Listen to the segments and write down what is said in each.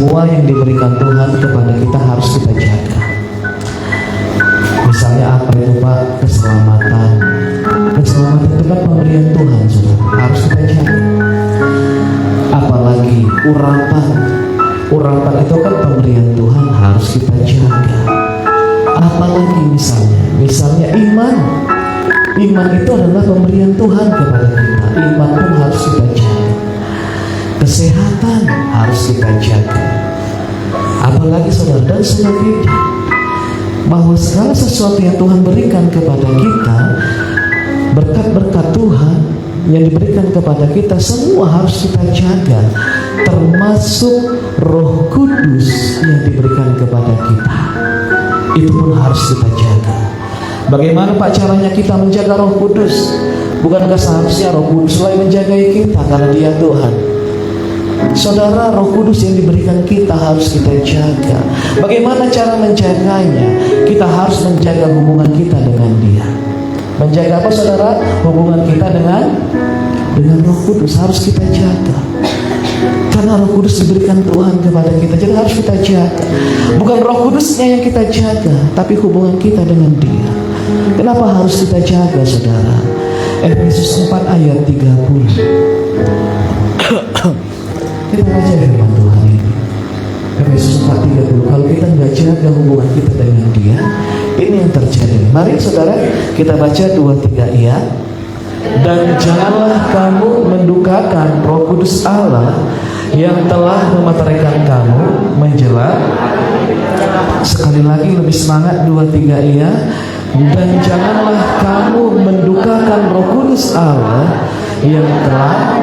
semua yang diberikan Tuhan kepada kita harus kita jaga. Misalnya apa itu Pak? Keselamatan. Keselamatan itu kan pemberian Tuhan, saudara, harus kita jaga. Apalagi urapan. Urapan itu kan pemberian Tuhan, harus kita jaga. Apalagi misalnya iman. Iman itu adalah pemberian Tuhan kepada kita. Iman pun harus kita jaga. Kesehatan harus kita jaga. Apalagi saudara, dan sebagainya. Bahwa segala sesuatu yang Tuhan berikan kepada kita, berkat-berkat Tuhan yang diberikan kepada kita, semua harus kita jaga, termasuk Roh Kudus yang diberikan kepada kita. Itu pun harus kita jaga. Bagaimana Pak caranya kita menjaga Roh Kudus? Bukankah seharusnya Roh Kudus selalu menjagai kita karena Dia Tuhan? Saudara, Roh Kudus yang diberikan kita harus kita jaga. Bagaimana cara menjaganya? Kita harus menjaga hubungan kita dengan Dia. Menjaga apa saudara? Hubungan kita dengan Roh Kudus harus kita jaga. Karena Roh Kudus diberikan Tuhan kepada kita, jadi harus kita jaga. Bukan Roh Kudusnya yang kita jaga, tapi hubungan kita dengan Dia. Kenapa harus kita jaga saudara? Efesus 4 ayat 30. Kita baca firman Tuhan ini. Efesus 4:30. Kalau kita nggak jaga hubungan kita dengan Dia, ini yang terjadi. Mari saudara, kita baca 2-3 ayat. Dan janganlah kamu mendukakan Roh Kudus Allah yang telah memeteraikan kamu menjelat. Sekali lagi lebih semangat, 2-3 ayat. Dan janganlah kamu mendukakan Roh Kudus Allah yang telah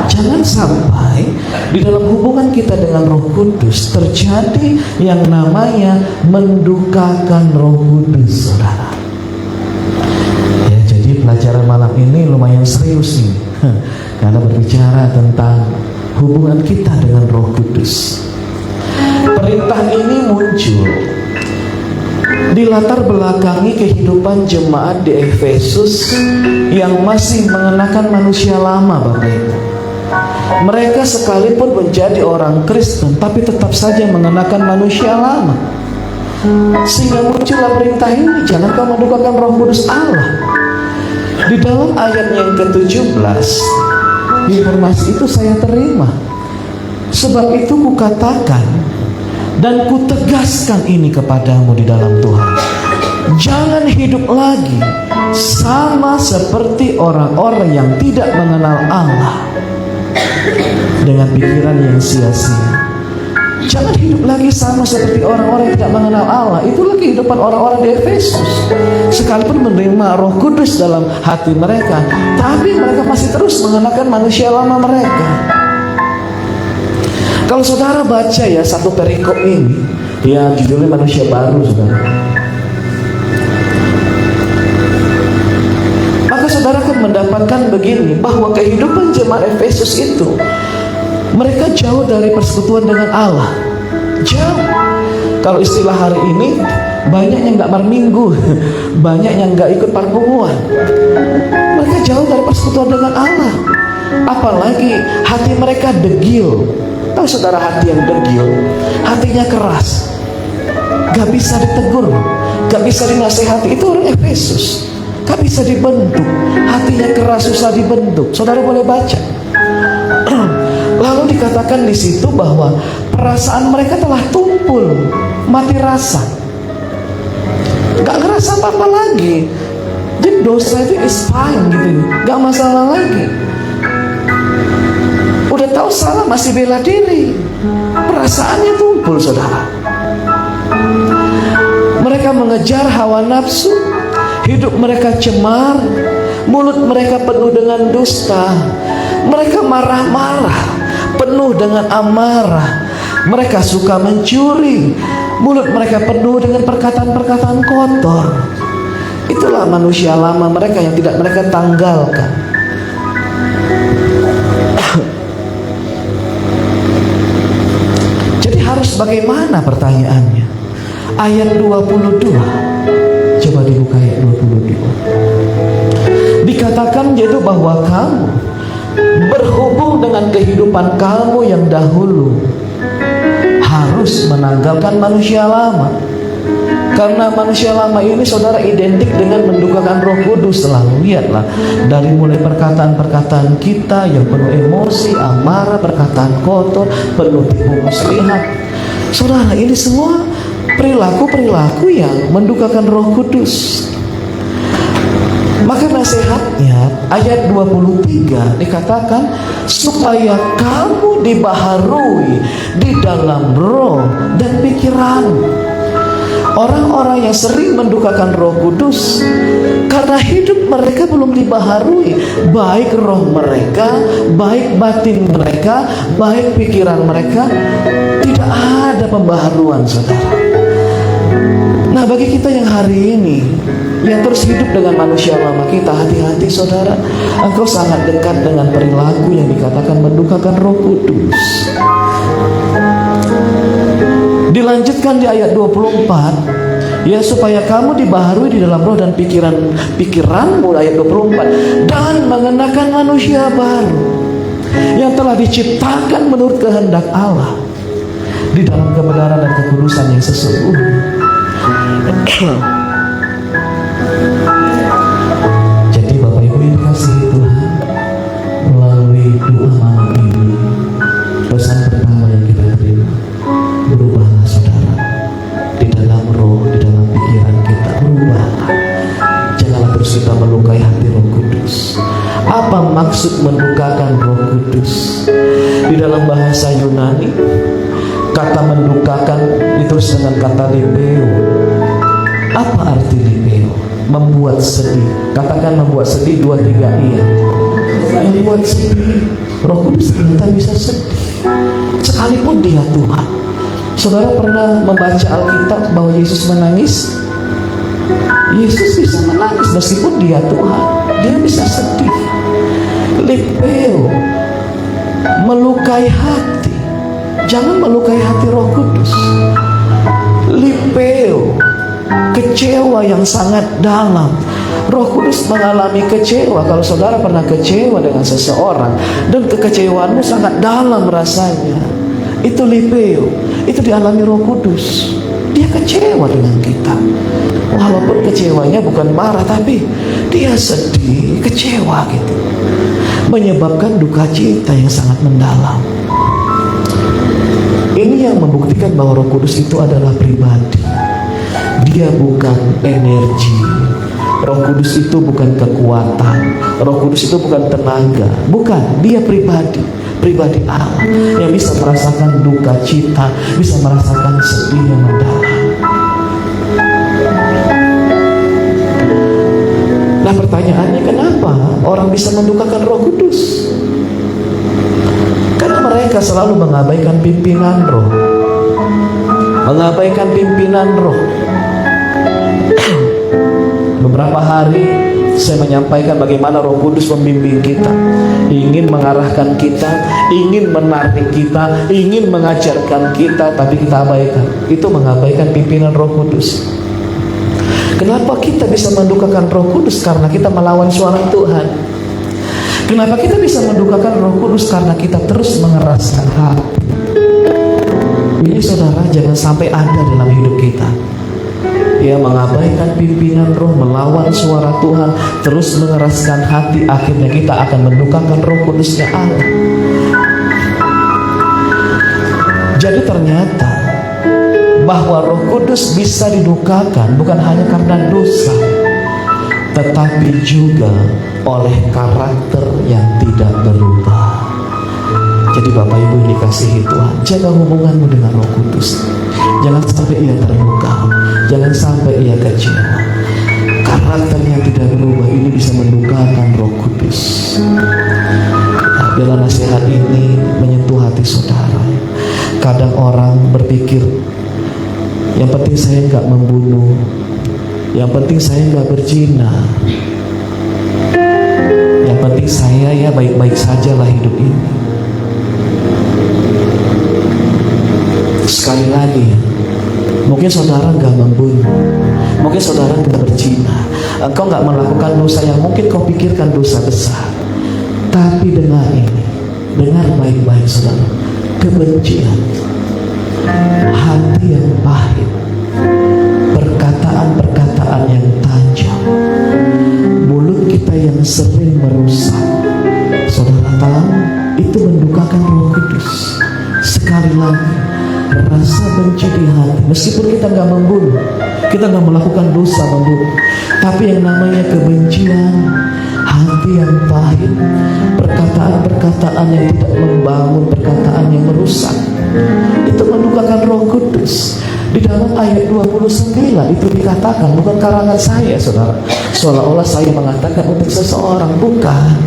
jangan sampai di dalam hubungan kita dengan Roh Kudus terjadi yang namanya mendukakan Roh Kudus, saudara. Ya, jadi pelajaran malam ini lumayan serius nih, karena berbicara tentang hubungan kita dengan Roh Kudus. Perintah ini muncul di latar belakangi kehidupan jemaat di Efesus yang masih mengenakan manusia lama, Bapak Ibu. Mereka sekalipun menjadi orang Kristen, tapi tetap saja mengenakan manusia lama. Sehingga muncullah perintah ini, jangan kamu mendukakan Roh Kudus Allah. Di dalam ayat yang ke-17, informasi itu saya terima. Sebab itu kukatakan dan kutegaskan ini kepadamu di dalam Tuhan, jangan hidup lagi sama seperti orang-orang yang tidak mengenal Allah dengan pikiran yang sia-sia. Jangan hidup lagi sama seperti orang-orang yang tidak mengenal Allah. Itulah kehidupan orang-orang di Efesus. Sekalipun menerima Roh Kudus dalam hati mereka, tapi mereka masih terus mengenakan manusia lama mereka. Kalau saudara baca ya satu perikop ini, ya judulnya manusia baru, saudara. Maka saudara akan mendapatkan begini, bahwa kehidupan jemaat Efesus itu, mereka jauh dari persekutuan dengan Allah. Jauh. Kalau istilah hari ini, banyak yang gak marminggu, banyak yang gak ikut pertemuan. Mereka jauh dari persekutuan dengan Allah. Apalagi hati mereka degil. Tahu saudara, hati yang degil, hatinya keras, gak bisa ditegur, gak bisa dinasehati. Itu orang Efesus, gak bisa dibentuk, hatinya keras, susah dibentuk. Saudara boleh baca. Lalu dikatakan di situ bahwa perasaan mereka telah tumpul, mati rasa, gak ngerasa apa-apa lagi. Jadi dosa itu is fine gitu, gak masalah lagi. Udah tahu salah masih bela diri. Perasaannya tumpul, saudara. Mereka mengejar hawa nafsu, hidup mereka cemar, mulut mereka penuh dengan dusta. Mereka marah-marah, penuh dengan amarah. Mereka suka mencuri, mulut mereka penuh dengan perkataan-perkataan kotor. Itulah manusia lama mereka yang tidak mereka tanggalkan. Bagaimana pertanyaannya? Ayat 22. Coba dibuka ayat 22. Dikatakan yaitu bahwa kamu berhubung dengan kehidupan kamu yang dahulu, harus menanggalkan manusia lama. Karena manusia lama ini saudara identik dengan mendukakan Roh Kudus selalu. Lihatlah, dari mulai perkataan-perkataan kita yang penuh emosi, amarah, perkataan kotor, penuh tipu muslihat. Saudara, ini semua perilaku-perilaku yang mendukakan Roh Kudus. Maka nasihatnya ayat 23 dikatakan supaya kamu dibaharui di dalam roh dan pikiran. Orang-orang yang sering mendukakan Roh Kudus karena hidup mereka belum dibaharui, baik roh mereka, baik batin mereka, baik pikiran mereka, tidak ada pembaharuan, saudara. Nah, bagi kita yang hari ini yang terus hidup dengan manusia lama kita, hati-hati saudara, engkau sangat dekat dengan perilaku yang dikatakan mendukakan Roh Kudus. Dilanjutkan di ayat 24, ya, supaya kamu dibaharui di dalam roh dan pikiranmu, ayat 24, dan mengenakan manusia baru yang telah diciptakan menurut kehendak Allah di dalam kebenaran dan kekudusan yang sesungguhnya. Jadi Bapak Ibu yang dikasihi Tuhan, melalui doa malam ini, pesan pertama yang kita terima, berubahlah saudara, di dalam roh, di dalam pikiran kita, berubahlah. Janganlah terus kita melukai hati Roh Kudus. Apa maksud mendukakan Roh Kudus? Di dalam bahasa Yunani, kata mendukakan ditulis dengan kata lipeo. Apa arti lipeo? Membuat sedih. Katakan membuat sedih, 2, 3, iya. Membuat sedih. Roh Kudus ternyata bisa sedih, sekalipun Dia Tuhan. Saudara pernah membaca Alkitab bahwa Yesus menangis? Yesus bisa menangis meskipun Dia Tuhan. Dia bisa sedih. Lipeo, melukai hati. Jangan melukai hati Roh Kudus. Lipeo, kecewa yang sangat dalam. Roh Kudus mengalami kecewa. Kalau saudara pernah kecewa dengan seseorang dan kekecewaanmu sangat dalam rasanya, itu lipeo, itu dialami Roh Kudus. Dia kecewa dengan kita, walaupun kecewanya bukan marah, tapi dia sedih, kecewa gitu, menyebabkan duka cita yang sangat mendalam. Ini yang membuktikan bahwa Roh Kudus itu adalah pribadi. Dia bukan energi. Roh Kudus itu bukan kekuatan. Roh Kudus itu bukan tenaga. Bukan, Dia pribadi. Pribadi Allah yang bisa merasakan duka cita, bisa merasakan sedih yang mendalam. Nah, pertanyaannya, kenapa orang bisa mendukakan Roh Kudus? Karena mereka selalu mengabaikan pimpinan roh. Mengabaikan pimpinan roh. Beberapa hari saya menyampaikan bagaimana Roh Kudus membimbing kita, ingin mengarahkan kita, ingin menarik kita, ingin mengajarkan kita, tapi kita abaikan. Itu mengabaikan pimpinan Roh Kudus. Kenapa kita bisa mendukakan Roh Kudus? Karena kita melawan suara Tuhan. Kenapa kita bisa mendukakan Roh Kudus? Karena kita terus mengeraskan hati. Ini saudara, jangan sampai ada dalam hidup kita, ya, mengabaikan pimpinan roh, melawan suara Tuhan, terus mengeraskan hati, akhirnya kita akan mendukakan Roh Kudusnya Allah. Jadi ternyata bahwa Roh Kudus bisa didukakan bukan hanya karena dosa, tetapi juga oleh karakter yang tidak berubah. Jadi Bapak Ibu yang dikasihi Tuhan, jaga hubunganmu dengan Roh Kudus. Jangan sampai ia terluka, jangan sampai ia kecewa. Karakternya tidak berubah, ini bisa mendukakan Roh Kudus. Bila nasihat ini menyentuh hati saudara. Kadang orang berpikir, yang penting saya nggak membunuh, yang penting saya nggak berzina, yang penting saya ya baik-baik sajalah hidup ini. Sekali lagi, mungkin saudara nggak membunuh, mungkin saudara nggak berzina, engkau nggak melakukan dosa yang mungkin kau pikirkan dosa besar. Tapi dengar ini, dengar baik-baik saudara. Kebencian, hati yang pahit, perkataan-perkataan yang tajam, mulut kita yang sering merusak, saudara tahu, itu mendukakan Roh Kudus. Sekali lagi, rasa benci di hati, meskipun kita nggak membunuh, kita nggak melakukan dosa membunuh, tapi yang namanya kebencian, hati yang pahit, perkataan-perkataan yang tidak membangun, perkataan yang merusak, itu mendukakan Roh Kudus. Di dalam ayat 29 itu dikatakan, bukan karangan saya saudara, seolah-olah saya mengatakan untuk seseorang, bukan.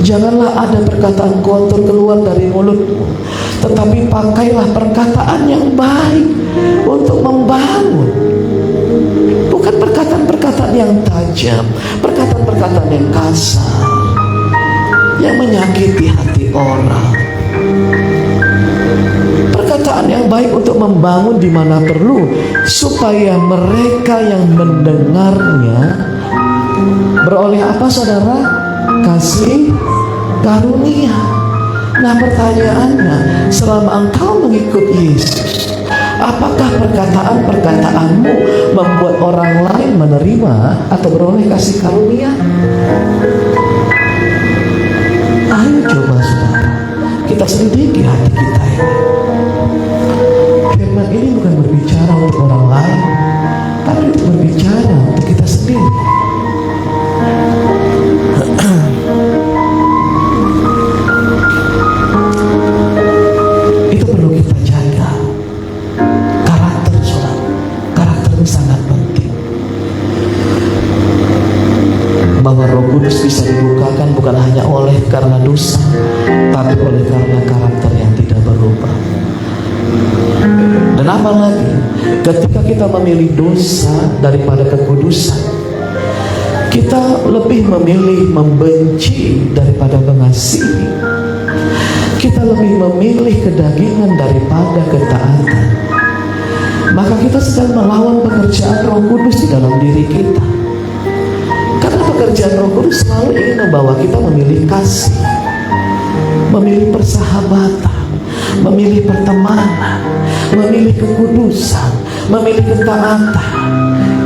Janganlah ada perkataan kotor keluar dari mulutmu, tetapi pakailah perkataan yang baik untuk membangun. Bukan perkataan-perkataan yang tajam, perkataan-perkataan yang kasar, yang menyakiti hati orang. Perkataan yang baik untuk membangun di mana perlu, supaya mereka yang mendengarnya beroleh apa saudara? Kasih karunia. Nah pertanyaannya, selama engkau mengikut Yesus, apakah perkataan-perkataanmu membuat orang lain menerima atau beroleh kasih karunia? Ayo coba saudara, kita selidiki hati kita ini. Firman ini bukan berbicara untuk orang lain, tapi untuk berbicara untuk kita sendiri. Itu perlu kita jaga. Karakter saudara, karakter ini sangat penting. Bahwa Roh Kudus bisa dibukakan bukan hanya oleh karena dosa, tapi oleh karena karakter yang tidak berubah. Dan apalagi ketika kita memilih dosa daripada kekudusan, kita lebih memilih membenci daripada mengasihi. Kita lebih memilih kedagingan daripada ketaatan. Maka kita sedang melawan pekerjaan Roh Kudus di dalam diri kita. Karena pekerjaan Roh Kudus selalu ingin membawa kita memilih kasih, memilih persahabatan, memilih pertemanan, memilih kekudusan, memilih ketaatan.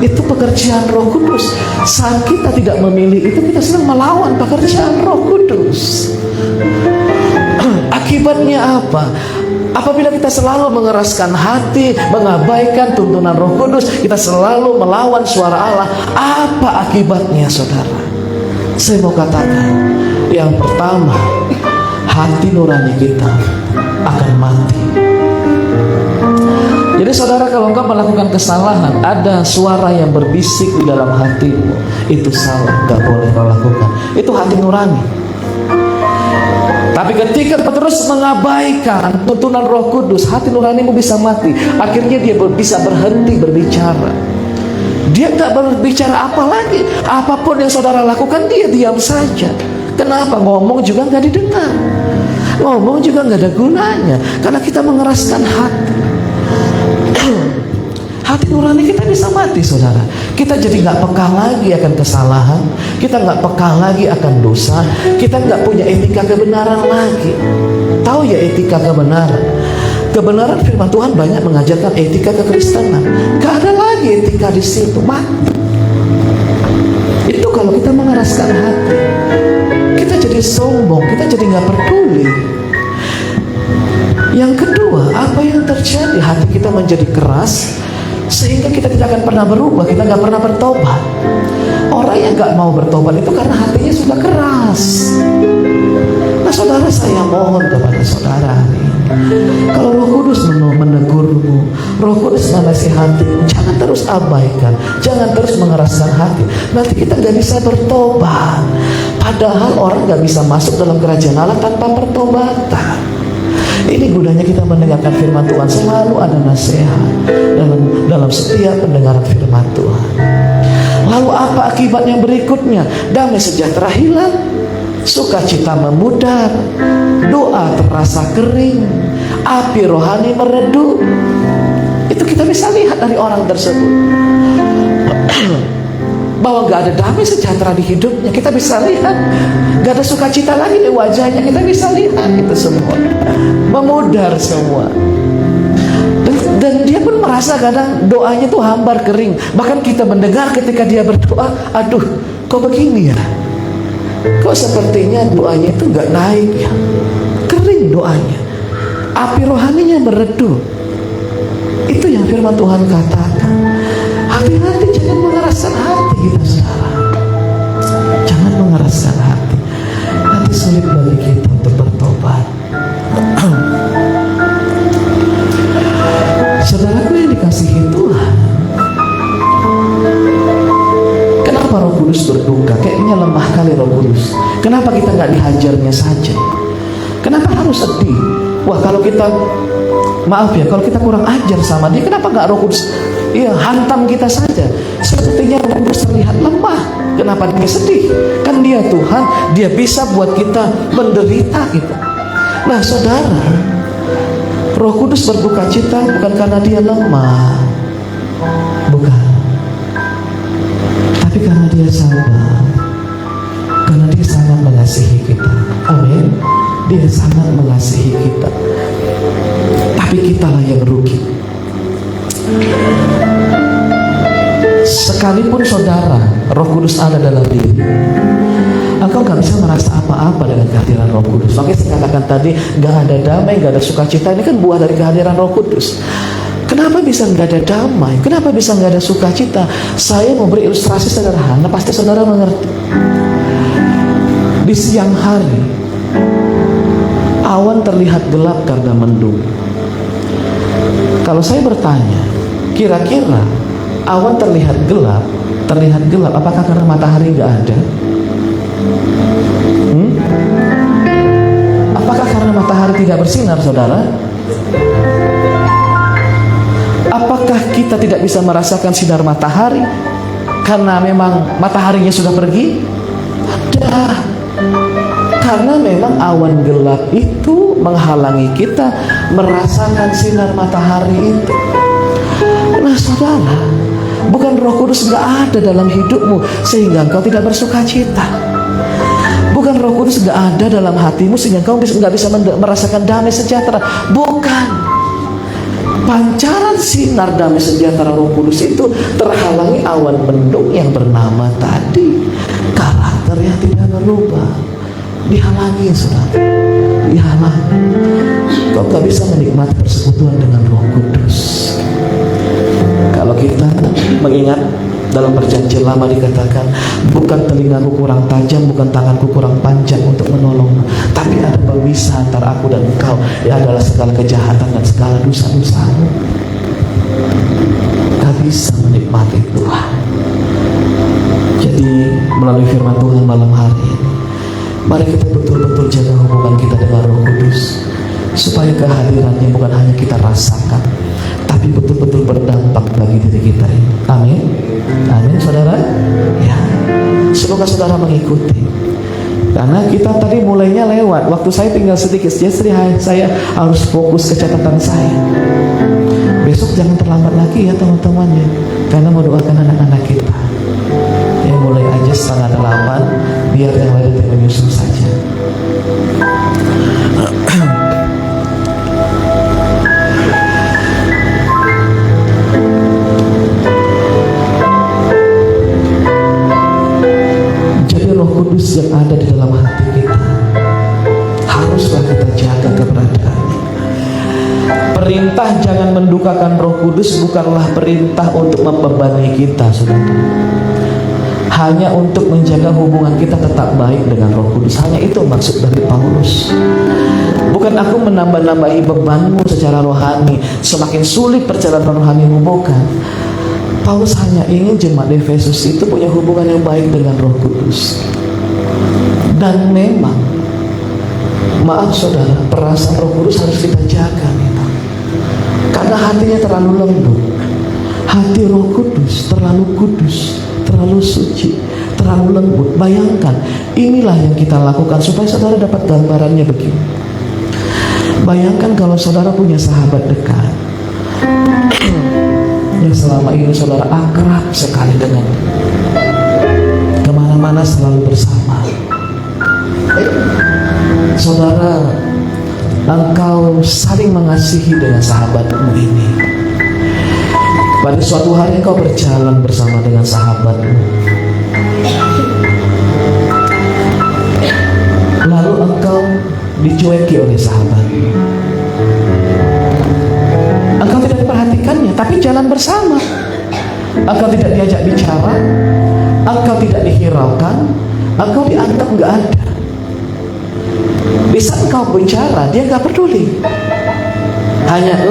Itu pekerjaan Roh Kudus. Saat kita tidak memilih itu, kita sedang melawan pekerjaan Roh Kudus. Akibatnya apa? Apabila kita selalu mengeraskan hati, mengabaikan tuntunan Roh Kudus, kita selalu melawan suara Allah. Apa akibatnya saudara? Saya mau katakan, yang pertama, hati nurani kita akan mati. Jadi saudara, kalau engkau melakukan kesalahan, ada suara yang berbisik di dalam hatimu, itu salah, gak boleh kau lakukan. Itu hati nurani. Tapi ketika kau terus mengabaikan tuntunan Roh Kudus, hati nuranimu bisa mati. Akhirnya dia bisa berhenti berbicara. Dia gak berbicara apa lagi. Apapun yang saudara lakukan, dia diam saja. Kenapa? Ngomong juga gak didengar, ngomong juga gak ada gunanya, karena kita mengeraskan hati. Hati nurani kita bisa mati saudara. Kita jadi gak peka lagi akan kesalahan, kita gak peka lagi akan dosa, kita gak punya etika kebenaran lagi. Tahu ya etika kebenaran? Kebenaran firman Tuhan banyak mengajarkan etika kekristenan. Gak ada lagi etika di situ, mati. Itu kalau kita mengeraskan hati, kita jadi sombong, kita jadi gak peduli. Yang kedua, apa yang terjadi? Hati kita menjadi keras, sehingga kita tidak akan pernah berubah, kita gak pernah bertobat. Orang yang gak mau bertobat itu karena hatinya sudah keras. Nah saudara, saya mohon kepada saudara hari ini, kalau Roh Kudus menegurmu, Roh Kudus menasihatimu, jangan terus abaikan, jangan terus mengeraskan hati. Nanti kita gak bisa bertobat. Padahal orang gak bisa masuk dalam kerajaan Allah tanpa pertobatan. Ini gunanya kita mendengarkan firman Tuhan. Selalu ada nasihat dalam setiap pendengaran firman Tuhan. Lalu apa akibatnya berikutnya? Damai sejahtera hilang, sukacita memudar, doa terasa kering, api rohani meredup. Itu kita bisa lihat dari orang tersebut. bahwa gak ada damai sejahtera di hidupnya. Kita bisa lihat gak ada sukacita lagi di wajahnya. Kita bisa lihat itu semua memudar semua. Dan dia pun merasa kadang doanya tuh hambar, kering. Bahkan kita mendengar ketika dia berdoa, aduh kok begini ya, kok sepertinya doanya itu gak naik ya, kering doanya, api rohaninya meredup. Itu yang firman Tuhan katakan. Hati-hati, jangan mengeraskan hati kita saudara. Jangan mengeraskan hati. Nanti sulit bagi kita untuk bertobat. Saudaraku yang dikasihi Tuhan, kenapa Roh Kudus berduka? Kayaknya lemah kali Roh Kudus. Kenapa kita nggak dihajarnya saja? Kenapa harus sedih? Wah, kalau kita, maaf ya, kalau kita kurang ajar sama dia, kenapa nggak Roh Kudus hantam kita saja? Sepertinya Roh Kudus terlihat lemah. Kenapa dia sedih? Kan dia Tuhan, dia bisa buat kita menderita gitu. Nah saudara, Roh Kudus berduka cita bukan karena dia lemah, bukan, tapi karena dia sabar, karena dia sangat mengasihi kita. Amin. Dia sangat mengasihi kita, tapi kitalah yang rugi. Sekalipun saudara, Roh Kudus ada dalam diri, engkau gak bisa merasa apa-apa dengan kehadiran Roh Kudus. Makanya saya katakan tadi, gak ada damai, gak ada sukacita. Ini kan buah dari kehadiran Roh Kudus. Kenapa bisa gak ada damai? Kenapa bisa gak ada sukacita? Saya mau beri ilustrasi sederhana, pasti saudara mengerti. Di siang hari, awan terlihat gelap karena mendung. Kalau saya bertanya, kira-kira awan terlihat gelap, apakah karena matahari gak ada? Apakah karena matahari tidak bersinar, saudara? Apakah kita tidak bisa merasakan sinar matahari karena memang mataharinya sudah pergi? Ada. Karena memang awan gelap itu menghalangi kita merasakan sinar matahari itu. Nah saudara, bukan Roh Kudus gak ada dalam hidupmu sehingga engkau tidak bersuka cita. Bukan Roh Kudus gak ada dalam hatimu sehingga engkau gak bisa merasakan damai sejahtera. Bukan. Pancaran sinar damai sejahtera Roh Kudus itu terhalangi awan mendung yang bernama tadi. Karakter yang tidak berubah, dihalangi saudara, dihalangi. Kau gak bisa menikmati persekutuan dengan Roh Kudus. Kalau kita mengingat dalam perjanjian lama dikatakan, bukan telingaku kurang tajam, bukan tanganku kurang panjang untuk menolongmu, tapi ada pemisah antara aku dan engkau, ya adalah segala kejahatan dan segala dosa-dosamu. Gak bisa menikmati Tuhan. Jadi melalui firman Tuhan malam hari ini, mari kita betul-betul jaga hubungan kita dengan Roh Kudus, supaya kehadirannya bukan hanya kita rasakan, tapi betul-betul berdampak bagi diri kita ini. Amin. Amin saudara. Ya, semoga saudara mengikuti. Karena kita tadi mulainya lewat, waktu saya tinggal sedikit, jadi saya harus fokus ke catatan saya. Besok jangan terlambat lagi ya teman-teman ya, karena mau doakan anak-anak kita. Ya mulai aja 7:30, biar yang lain menyusul saja. Roh Kudus yang ada di dalam hati kita haruslah kita jaga keberadaannya. Perintah jangan mendukakan Roh Kudus bukanlah perintah untuk membebani kita, saudara. Hanya untuk menjaga hubungan kita tetap baik dengan Roh Kudus. Hanya itu maksud dari Paulus. Bukan aku menambah-nambahi bebanmu secara rohani, semakin sulit perjalanan rohanimu, bukan. Paulus hanya ingin jemaat Efesus itu punya hubungan yang baik dengan Roh Kudus. Dan memang, maaf saudara, perasaan Roh Kudus harus kita jaga gitu. Karena hatinya terlalu lembut. Hati Roh Kudus terlalu kudus, terlalu suci, terlalu lembut. Bayangkan, inilah yang kita lakukan supaya saudara dapat gambarannya begini. Bayangkan kalau saudara punya sahabat dekat yang selama ini saudara akrab sekali dengan, mana selalu bersama. Saudara, engkau saling mengasihi dengan sahabatmu ini. Pada suatu hari engkau berjalan bersama dengan sahabatmu, lalu engkau dicueki oleh sahabatmu. Engkau tidak diperhatikannya, tapi jalan bersama. Engkau tidak diajak bicara, engkau tidak dihiraukan, engkau dianggap nggak ada. Di saat engkau bicara, dia nggak peduli. Hanya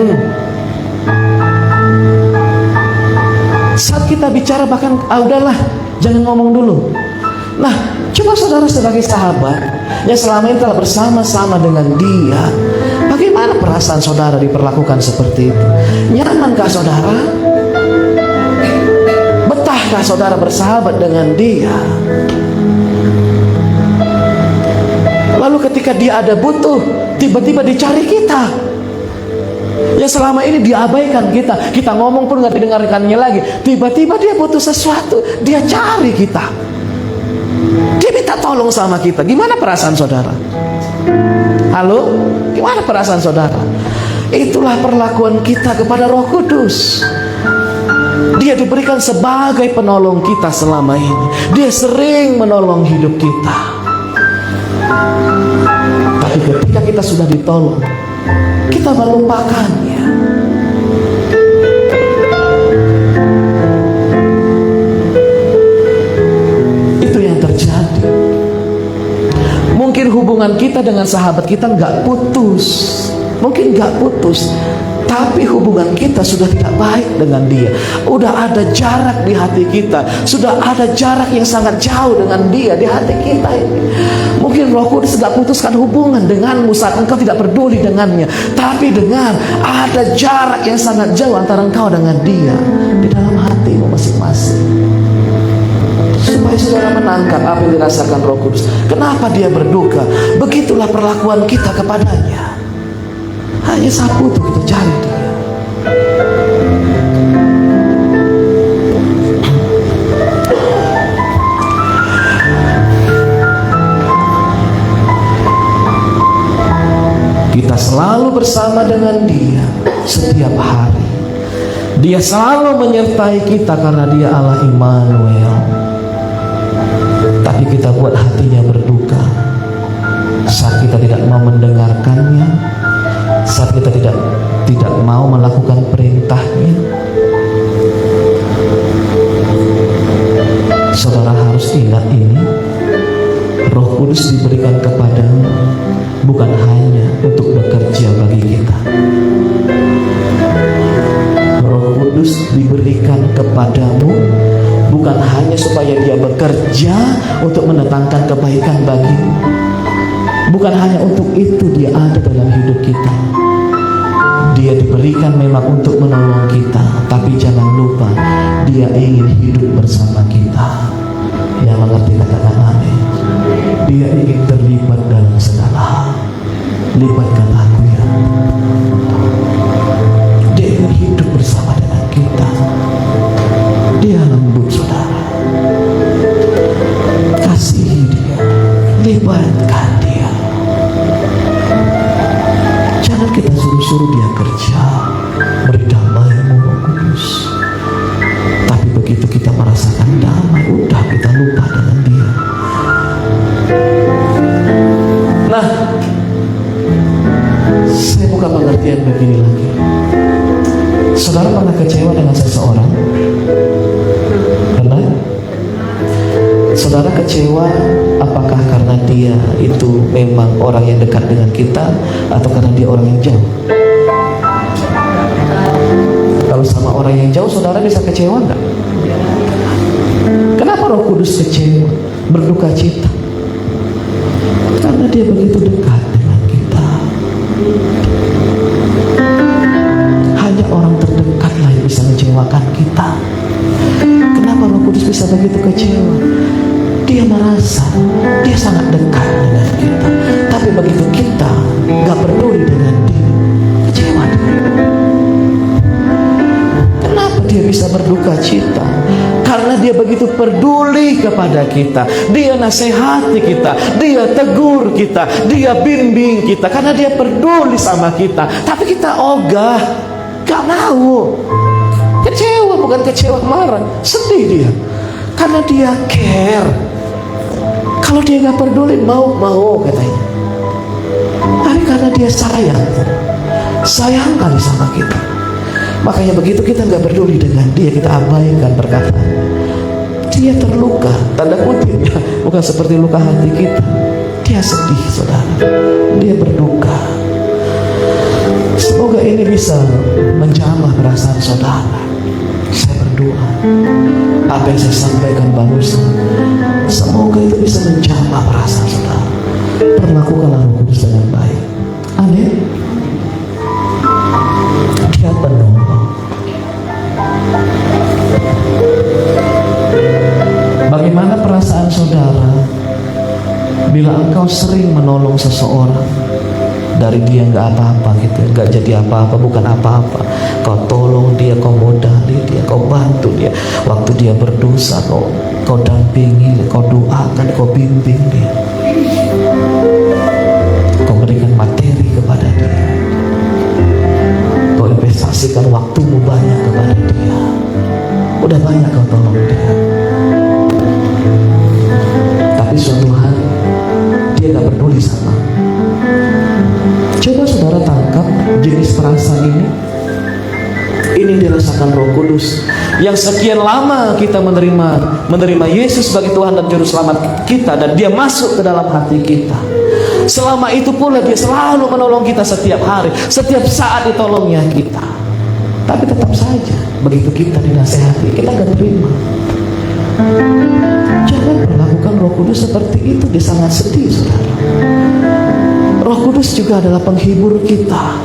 saat kita bicara bahkan udahlah, jangan ngomong dulu. Nah, coba saudara sebagai sahabat yang selama ini telah bersama-sama dengan dia, bagaimana perasaan saudara diperlakukan seperti itu? Nyamankah saudara? Betahkah saudara bersahabat dengan dia? Lalu ketika dia ada butuh, tiba-tiba dicari kita. Yang selama ini diabaikan kita, kita ngomong pun nggak didengarkannya lagi. Tiba-tiba dia butuh sesuatu, dia cari kita. Dia minta tolong sama kita. Gimana perasaan saudara? Halo? Gimana perasaan saudara? Itulah perlakuan kita kepada Roh Kudus. Dia diberikan sebagai penolong kita selama ini. Dia sering menolong hidup kita. Tapi ketika kita sudah ditolong, kita melupakannya. Itu yang terjadi. Mungkin hubungan kita dengan sahabat kita nggak putus, mungkin nggak putus, tapi hubungan kita sudah tidak baik dengan dia. Udah ada jarak di hati kita, sudah ada jarak yang sangat jauh dengan dia di hati kita ini. Mungkin Roh Kudus tidak putuskan hubungan denganmu saat engkau tidak peduli dengannya, tapi dengar, ada jarak yang sangat jauh antara engkau dengan dia di dalam hatimu masing-masing. Supaya saudara menangkap apa yang dirasakan Roh Kudus, kenapa dia berduka. Begitulah perlakuan kita kepadanya. Hanya sapu itu kita cari dia. Kita selalu bersama dengan dia setiap hari. Dia selalu menyertai kita karena dia Allah Immanuel. Tapi kita buat hatinya berduka saat kita tidak mau mendengarkannya, saat kita tidak mau melakukan perintahnya. Saudara harus ingat ini, Roh Kudus diberikan kepadamu bukan hanya untuk bekerja bagi kita. Roh Kudus diberikan kepadamu bukan hanya supaya dia bekerja untuk mendatangkan kebaikan bagimu. Bukan hanya untuk itu dia ada dalam hidup kita. Dia diberikan memang untuk menolong kita, tapi jangan lupa dia ingin hidup bersama kita. Yang mengerti katakan amin. Dia ingin terlibat dalam segala hal. Libatkan aku ya. Dia ingin hidup bersama dengan kita. Dia lembut saudara. Kasihi dia, libatkan dia. Jangan kita suruh-suruh dia kerja, beri damai-Mu Roh Kudus. Tapi begitu kita merasakan damai, udah kita lupa dengan dia. Nah, saya buka pengertian begini lagi. Saudara pernah kecewa dengan seseorang? Pernah? Saudara kecewa apakah karena dia itu memang orang yang dekat dengan kita, atau karena dia orang yang jauh? Kalau sama orang yang jauh, saudara bisa kecewa enggak? Kenapa Roh Kudus kecewa, berduka cita? Karena dia begitu dekat dengan kita. Hanya orang terdekatlah yang bisa mengecewakan kita. Kenapa Roh Kudus bisa begitu kecewa? Dia merasa dia sangat dekat dengan kita, tapi begitu kita gak peduli dengan dia, kecewa dia. Kenapa dia bisa berduka cita? Karena dia begitu begitu peduli kepada kita. Dia nasihati kita, dia tegur kita, dia bimbing kita, karena dia peduli sama kita. Tapi kita ogah, gak mau. Kecewa, bukan kecewa marah, sedih dia, karena dia care. Kalau dia gak peduli, mau katanya. Tapi karena dia sayang kali sama kita, makanya begitu kita gak peduli dengan dia, kita abaikan perkataan. Dia terluka, tanda kutip ya, bukan seperti luka hati kita. Dia sedih, saudara, dia berduka. Semoga ini bisa menjamah perasaan saudara. Saya berdoa, apa yang saya sampaikan barusan, semoga itu bisa menjamah perasaan saudara. Perlakukanlah Roh Kudus dengan baik. Amin. Dia penolong. Bagaimana perasaan saudara bila engkau sering menolong seseorang, dari dia nggak apa-apa gitu, nggak jadi apa-apa, bukan apa-apa. Kau tolong dia, kau modali dia, kau bantu dia. Waktu dia berdosa, kau dampingi, kau doakan, kau bimbing dia. Kau berikan materi kepada dia. Kau investasikan waktumu banyak kepada dia. Udah banyak kau tolong dia. Tapi suatu hari dia gak peduli sama. Coba saudara tangkap jenis perasaan ini. Ini dirasakan Roh Kudus yang sekian lama kita menerima Yesus sebagai Tuhan dan Juru Selamat kita, dan dia masuk ke dalam hati kita. Selama itu pula dia selalu menolong kita setiap hari, setiap saat ditolongnya kita. Tapi tetap saja begitu kita dinasehati, kita gak terima. Jangan perlakukan Roh Kudus seperti itu. Dia sangat sedih, saudara. Roh Kudus juga adalah penghibur kita.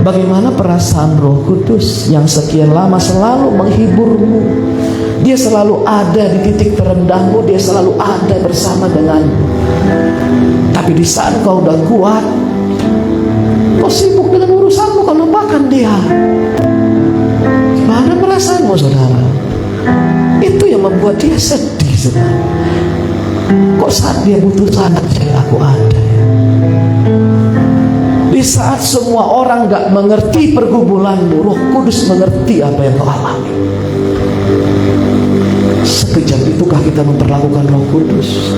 Bagaimana perasaan Roh Kudus yang sekian lama selalu menghiburmu? Dia selalu ada di titik terendahmu, dia selalu ada bersama denganmu. Tapi di saat kau udah kuat, kau sibuk dengan urusanmu, kau lupakan dia. Gimana perasaanmu, saudara? Itu yang membuat dia sedih, saudara. Kok saat dia butuh saja aku ada ya? Di saat semua orang gak mengerti pergumulanmu, Roh Kudus mengerti apa yang kau alami. Sekejap itukah kita memperlakukan Roh Kudus?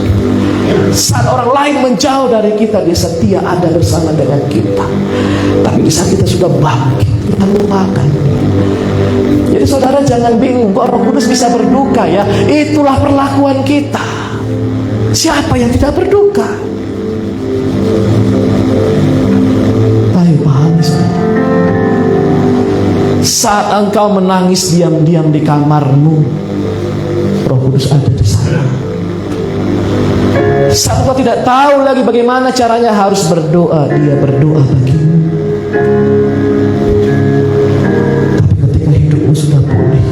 Saat orang lain menjauh dari kita, dia setia ada bersama dengan kita. Tapi di saat kita sudah bangkit, kita lupakan. Jadi saudara jangan bingung, kok Roh Kudus bisa berduka ya? Itulah perlakuan kita. Siapa yang tidak berduka? Ayo pahami, saudara. Saat engkau menangis diam-diam di kamarmu, Roh Kudus ada di sana. Saat engkau tidak tahu lagi bagaimana caranya harus berdoa, dia berdoa bagimu. Tapi ketika hidupmu sudah pulih,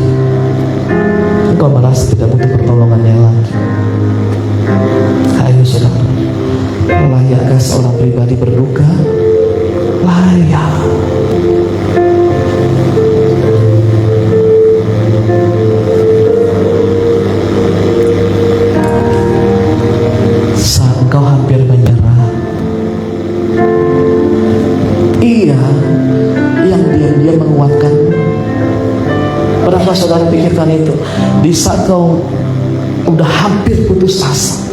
engkau merasa tidak butuh pertolongannya lagi. Ayo saudara, layakkah seorang pribadi berduka? Layak. Saat engkau hampir menyerah, Ia yang diam-diam menguatkanmu. Pernahkah saudara pikirkan itu? Di saat kau udah hampir putus asa,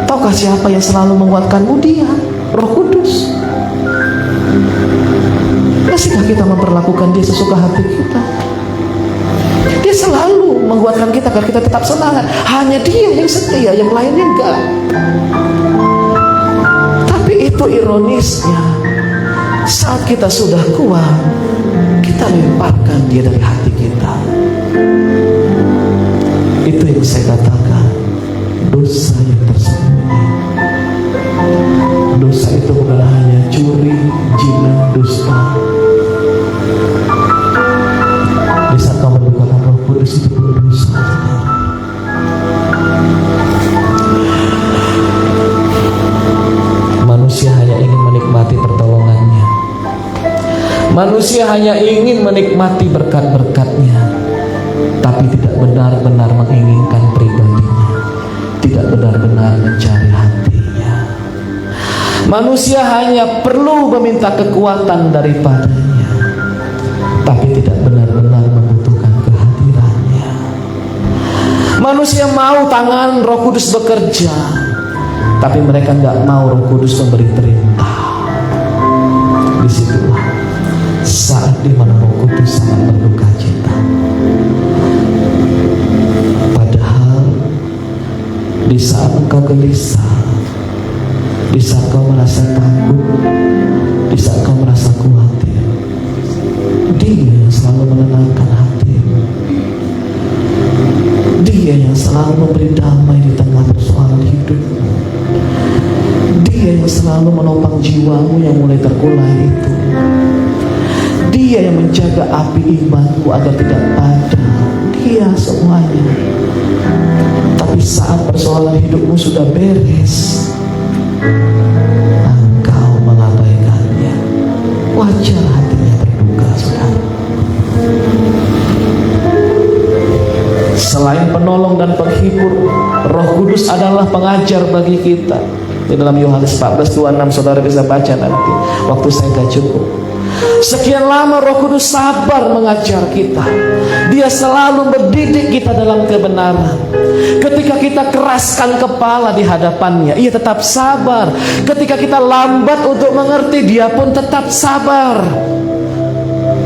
tahukah siapa yang selalu menguatkanmu? Dia, Roh Kudus. Masihkah kita memperlakukan dia sesuka hati kita? Dia selalu menguatkan kita agar kita tetap semangat. Hanya dia yang setia, yang lainnya enggak. Tapi itu ironisnya, saat kita sudah kuat, kita lemparkan dia dari hati kita. Itu yang saya katakan, dosa yang tersembunyi. Dosa itu bukan hanya curi, zina, dusta. Di saat kau mendukakan Roh Kudus, itu pun dosa. Manusia hanya ingin menikmati pertolongannya. Manusia hanya ingin menikmati berkat-berkatnya. tapi tidak benar-benar menginginkan pribadinya, tidak benar-benar mencari hatinya. Manusia hanya perlu meminta kekuatan daripadanya, tapi tidak benar-benar membutuhkan kehadirannya. Manusia mau tangan Roh Kudus bekerja, tapi mereka nggak mau Roh Kudus memberi perintah. Disitulah saat dimana Roh Kudus sangat berduka cita. Padahal di saat engkau gelisah, di saat kau merasa takut, di saat kau merasa khawatir, Dia yang selalu menenangkan hatimu. Dia yang selalu memberi damai di tengah persoalan hidupmu. Dia yang selalu menopang jiwamu yang mulai terkulai itu. Dia yang menjaga api imanmu agar tidak padam. Dia semuanya. Tapi saat persoalan hidupmu sudah beres, engkau mengabaikannya. Wajar hatinya berduka, saudara. Selain penolong dan penghibur, Roh Kudus adalah pengajar bagi kita. Di dalam Yohanes 14:26 saudara bisa baca nanti. Waktu saya gak cukup. Sekian lama Roh Kudus sabar mengajar kita. Dia selalu mendidik kita dalam kebenaran. Ketika kita keraskan kepala di hadapannya, Ia tetap sabar. Ketika kita lambat untuk mengerti, Dia pun tetap sabar.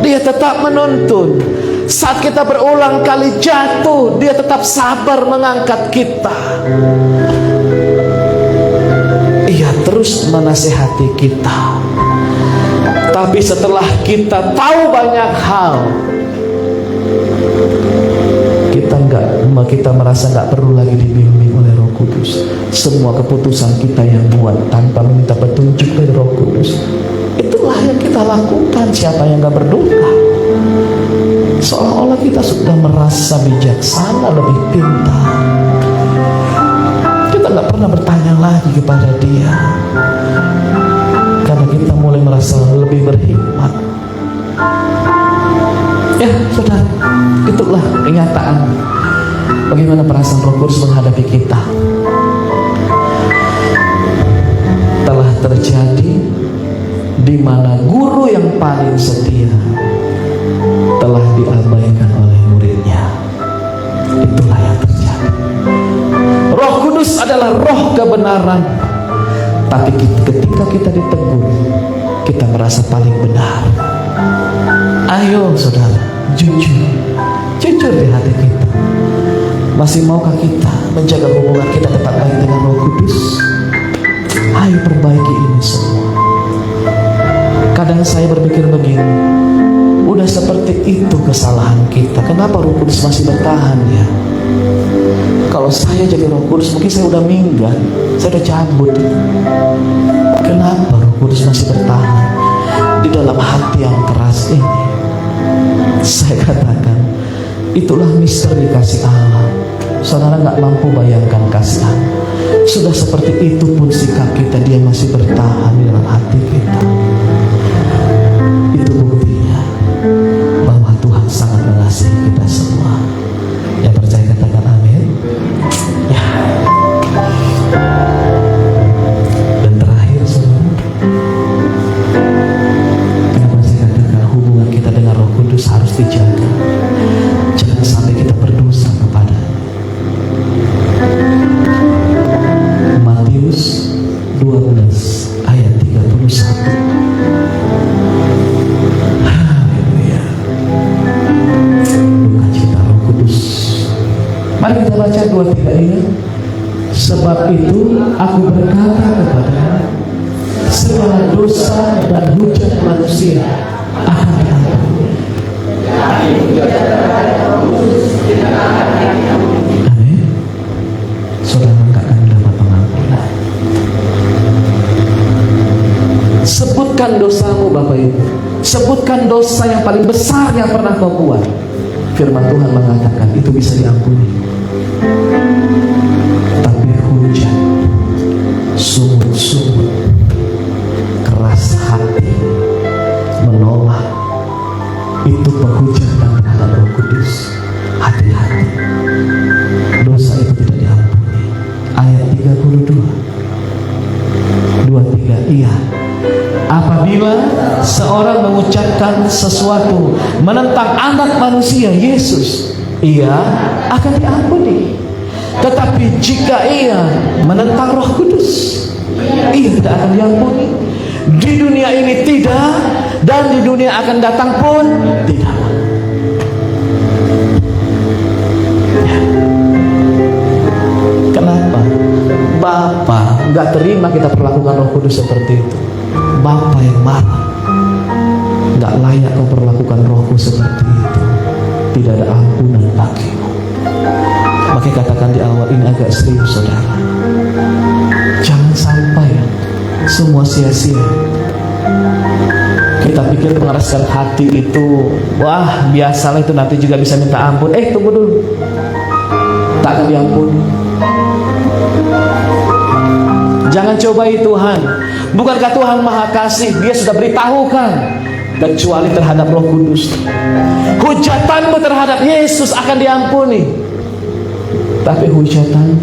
Dia tetap menuntun. Saat kita berulang kali jatuh, Dia tetap sabar mengangkat kita. Ia terus menasihati kita. Tapi setelah kita tahu banyak hal, kita merasa nggak perlu lagi dibimbing oleh Roh Kudus. Semua keputusan kita yang buat tanpa meminta petunjuk dari Roh Kudus, itulah yang kita lakukan. Siapa yang nggak berduka? Seolah-olah kita sudah merasa bijaksana, lebih pintar. Kita nggak pernah bertanya lagi kepada Dia, karena kita mulai merasa lebih berhikmat. Ya, saudara, itulah kenyataan bagaimana perasaan Roh Kudus menghadapi kita. Telah terjadi di mana guru yang paling setia telah diabaikan oleh muridnya. Itulah yang terjadi. Roh Kudus adalah roh kebenaran. Tapi ketika kita ditegur, kita merasa paling benar. Ayo saudara, jujur di hati kita. Masih maukah kita menjaga hubungan kita tetap baik dengan Roh Kudus? Ayo perbaiki ini semua. Kadang saya berpikir begini, udah seperti itu kesalahan kita, kenapa Roh Kudus masih bertahan ya? Kalau saya jadi Roh Kudus, mungkin saya udah minggat, saya udah cabut. Kenapa Roh Kudus masih bertahan di dalam hati yang keras ini? Saya katakan, itulah misteri kasih Allah. Saudara gak mampu bayangkan kasih Allah. Sudah seperti itu pun sikap kita, Dia masih bertahan di dalam hati kita. Itu buktinya bahwa Tuhan sangat mengasihi kita semua. Yang percaya katakan amin. Ya. Dan terakhir saudara, kenapa saya katakan hubungan kita dengan Roh Kudus harus dijaga. Jangan sampai kita berdosa kepada Matius 12 ayat 31. Mari kita baca 2-3 ini. Sebab itu aku berkata kepada segala dosa dan hujat manusia akan diampuni. Amin. Saudara nggak akan dapat pengampunan. Sebutkan dosamu Bapak Ibu. Sebutkan dosa yang paling besar yang pernah kau buat. Firman Tuhan mengatakan itu bisa diampuni. Tapi hujat, sumut-sumut, keras hati, menolak, itu penghujatan terhadap Roh Kudus. Hati-hati. 32. 23. Iya. Apabila seorang mengucapkan sesuatu menentang anak manusia Yesus, ia akan diampuni. Tetapi jika ia menentang Roh Kudus, ia tidak akan diampuni. Di dunia ini tidak, dan di dunia akan datang pun tidak. Kenapa? Bapa nggak terima kita perlakukan Roh Kudus seperti itu. Bapa yang marah. Nggak layak kau perlakukan Rohku seperti itu. Tidak ada ampunan bagimu. Makanya katakan di awal ini agak serius, saudara. Jangan sampai semua sia-sia. Kita pikir mengeraskan hati itu, wah biasalah itu, nanti juga bisa minta ampun. Tunggu dulu. Tak akan diampuni. Jangan cobai Tuhan. Bukankah Tuhan Maha Kasih? Dia sudah beritahukan, kecuali terhadap Roh Kudus, hujatanmu terhadap Yesus akan diampuni. Tapi hujatan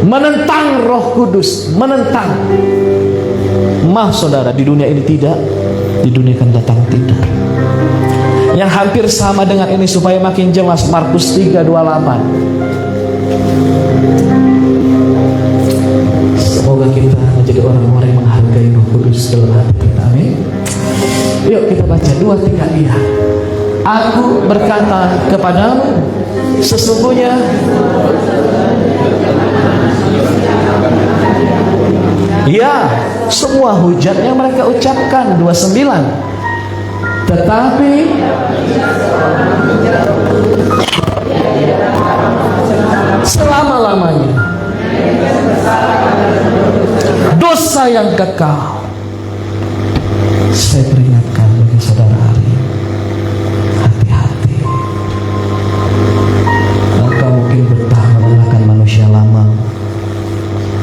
menentang Roh Kudus, menentang, maaf saudara, di dunia ini tidak, di dunia akan datang tidak. Yang hampir sama dengan ini supaya makin jelas, Markus 3:28. Semoga kita menjadi orang-orang yang menghargai Roh Kudus dalam hati kita. Amin. Yuk kita baca 2-3. Iya. Aku berkata kepadamu, sesungguhnya ya, semua hujat yang mereka ucapkan. 29. Tetapi selama-lamanya dosa yang kekal. Saya peringatkan bagi saudara hari ini, hati-hati. Engkau mungkin betah mengenakan manusia lama.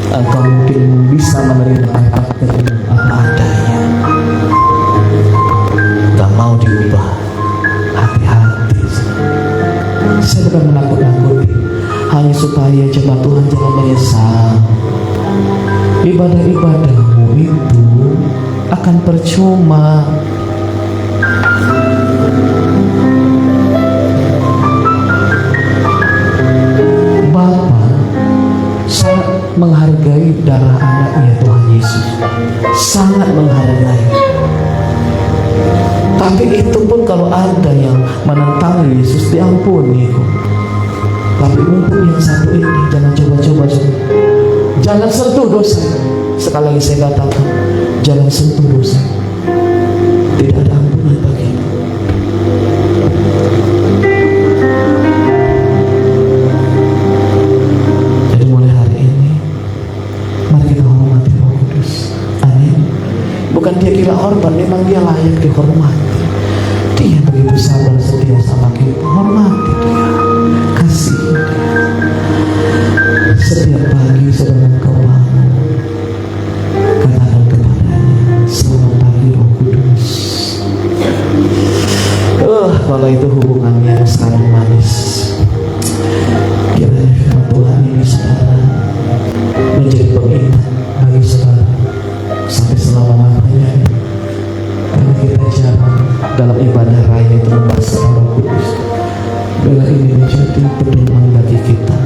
Engkau mungkin bisa menerima karaktermu apa adanya. Gak mau diubah. Hati-hati. Saya bukan menakut-nakuti, hanya supaya jemaat Tuhan jangan menyesal. Ibadah-ibadahmu itu akan percuma. Bapa sangat menghargai darah anaknya Tuhan Yesus, sangat menghargai. Tapi itu pun kalau ada yang menentang Yesus diampuni. Tapi untuk yang satu ini jangan coba-coba, jangan sentuh dosa. Sekali lagi saya katakan, jangan sentuh dosa. Tidak ada ampunan bagimu. Jadi mulai hari ini, mari kita hormati Roh Kudus. Amin. Bukan dia gila hormat, memang dia layak dihormati. Dia begitu sabar setia sama kita. Hormati dia, kasih dia. Setiap pagi sebelum kau bangun, katakan kepadanya, selamat pagi Roh Kudus. Kalau itu hubungannya sangat manis. Kiranya firman Tuhan ini saudara menjadi pengingat bagi saudara sampai selama-lamanya. Karena kita jarang dalam ibadah raya itu membahas Roh Kudus. Bila ini menjadi pedoman bagi kita.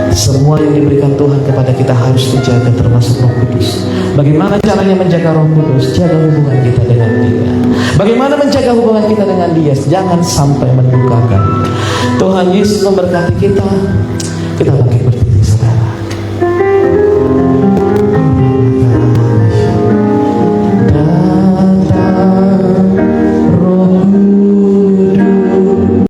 Semua yang diberikan Tuhan kepada kita harus dijaga, termasuk Roh Kudus. Bagaimana caranya menjaga Roh Kudus? Jaga hubungan kita dengan Dia. Bagaimana menjaga hubungan kita dengan Dia? Jangan sampai mendukakan. Tuhan Yesus memberkati kita. Kita bangkit.